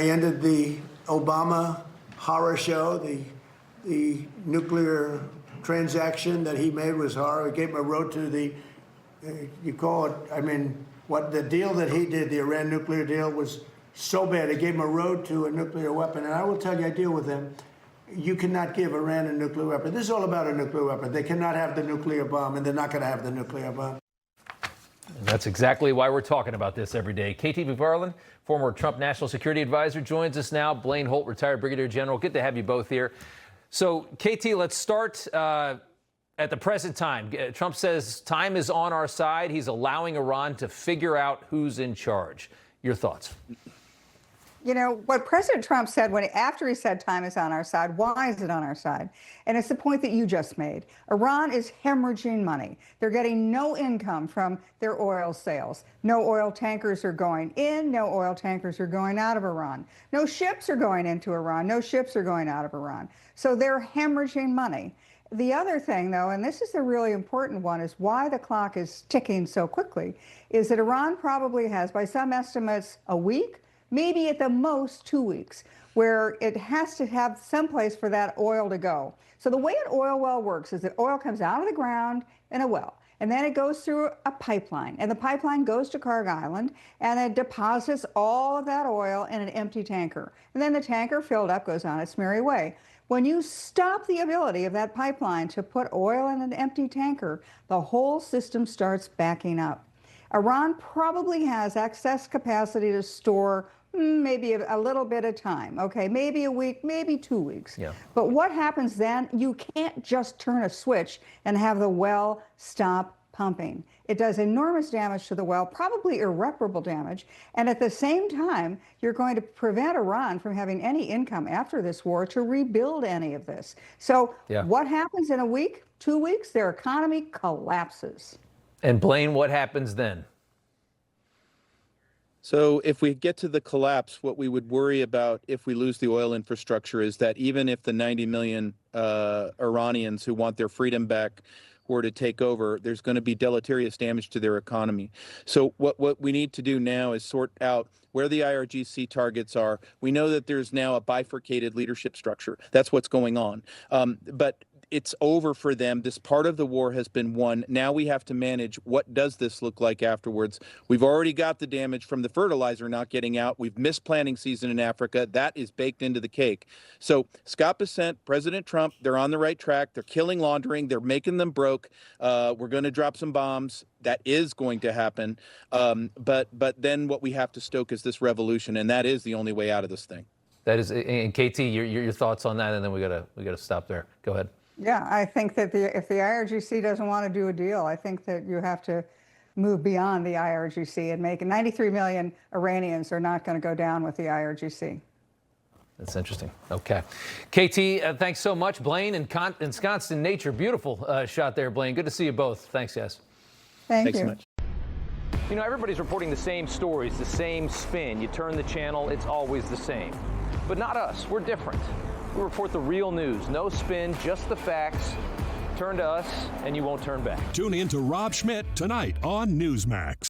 I ended the Obama horror show. The nuclear transaction that he made was horror. He gave him a road to the, you call it, I mean, what the deal that he did, the Iran nuclear deal, was so bad. It gave him a road to a nuclear weapon. And I will tell you, I deal with them. You cannot give Iran a nuclear weapon. This is all about a nuclear weapon. They cannot have the nuclear bomb, and they're not going to have the nuclear bomb. And that's exactly why we're talking about this every day. KT McFarland, former Trump National Security Advisor, joins us now. Blaine Holt, retired Brigadier General. Good to have you both here. So, KT, let's start at the present time. Trump says time is on our side. He's allowing Iran to figure out who's in charge. Your thoughts? You know, what President Trump said after he said time is on our side, why is it on our side? And it's the point that you just made. Iran is hemorrhaging money. They're getting no income from their oil sales. No oil tankers are going in. No oil tankers are going out of Iran. No ships are going into Iran. No ships are going out of Iran. So they're hemorrhaging money. The other thing, though, and this is the really important one, is why the clock is ticking so quickly, is that Iran probably has, by some estimates, a week, maybe at the most 2 weeks, where it has to have some place for that oil to go. So the way an oil well works is that oil comes out of the ground in a well, and then it goes through a pipeline, and the pipeline goes to Carg Island, and it deposits all of that oil in an empty tanker. And then the tanker, filled up, goes on its merry way. When you stop the ability of that pipeline to put oil in an empty tanker, the whole system starts backing up. Iran probably has excess capacity to store maybe a little bit of time, okay, maybe a week, maybe 2 weeks. Yeah. But what happens then? You can't just turn a switch and have the well stop pumping. It does enormous damage to the well, probably irreparable damage. And at the same time, you're going to prevent Iran from having any income after this war to rebuild any of this. So what happens in a week, 2 weeks? Their economy collapses. And Blaine, what happens then? So if we get to the collapse, what we would worry about if we lose the oil infrastructure is that even if the 90 million Iranians who want their freedom back were to take over, there's going to be deleterious damage to their economy. So what we need to do now is sort out where the IRGC targets are. We know that there's now a bifurcated leadership structure. That's what's going on. But it's over for them. This part of the war has been won. Now we have to manage what does this look like afterwards. We've already got the damage from the fertilizer not getting out. We've missed planting season in Africa. That is baked into the cake. So Scott Bessent, President Trump, they're on the right track. They're killing laundering. They're making them broke. We're going to drop some bombs. That is going to happen. But then what we have to stoke is this revolution, and that is the only way out of this thing. That is, and KT, your thoughts on that, and then we gotta stop there. Go ahead. Yeah, I think that if the IRGC doesn't want to do a deal, I think that you have to move beyond the IRGC and make it. 93 million Iranians are not going to go down with the IRGC. That's interesting. Okay. KT, thanks so much. Blaine, ensconced in nature. Beautiful shot there, Blaine. Good to see you both. Thanks, guys. Thanks so much. You know, everybody's reporting the same stories, the same spin. You turn the channel, it's always the same. But not us. We're different. We report the real news. No spin, just the facts. Turn to us, and you won't turn back. Tune in to Rob Schmitt tonight on Newsmax.